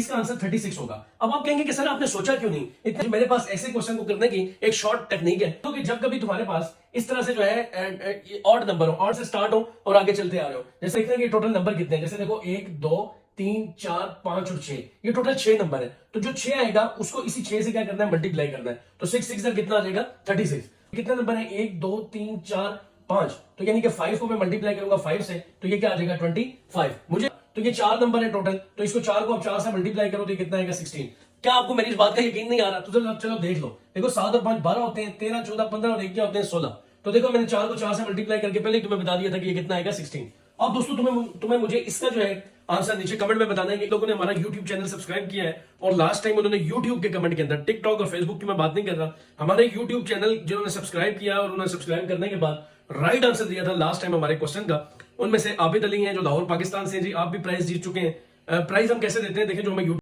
इसका आंसर 36 होगा। अब आप कहेंगे कि सर आपने सोचा क्यों नहीं, इतने मेरे पास ऐसे क्वेश्चन को करने की एक शॉर्ट टेक्निक है। तो कि जब कभी तुम्हारे पास इस तरह से जो है ऑड नंबर हो, ऑड से स्टार्ट हो और आगे चलते आ रहे हो, जैसे देखते हैं कि टोटल नंबर कितने हैं, जैसे देखो 1 2 3 4 5 और 6, ये टोटल 6 नंबर है। तो जो 6 आएगा उसको इसी 6 से क्या करना है, मल्टीप्लाई करना है। तो 6 6 कितना आ जाएगा 36। कितने नंबर है 1 2 3 4 5, तो यानी कि 5 को मैं मल्टीप्लाई करूंगा 5 से, तो ये क्या आ जाएगा 25। मुझे तो ये 4 नंबर है टोटल, तो इसको 4 को आप 4 से मल्टीप्लाई करो तो ये कितना आएगा 16। क्या आपको मेरी इस बात का यकीन नहीं आ रहा? तो चलो देख लो। देखो 7 और 5 12 होते हैं, 13 14 15 और 1 क्या होते हैं 16। तो देखो मैंने 4 को 4 से मल्टीप्लाई करके पहले तुम्हें बता दिया था कि ये कितना आएगा 16। अब दोस्तों तुम्हें मुझे इसका जो है आंसर नीचे कमेंट में बताना है कि लोगों ने हमारा YouTube चैनल सब्सक्राइब किया है और लास्ट टाइम उन्होंने YouTube के कमेंट के अंदर, टिकटॉक और फेसबुक की मैं बात नहीं कर रहा, हमारे YouTube चैनल जिन्होंने सब्सक्राइब किया और उन्होंने सब्सक्राइब करने के बाद राइट आंसर दिया था लास्ट टाइम हमारे क्वेश्चन का, उनमें से आबिद अली हैं जो लाहौर पाकिस्तान से। जी आप भी प्राइज जीत चुके हैं। प्राइज हम कैसे देते हैं देखें, जो हमें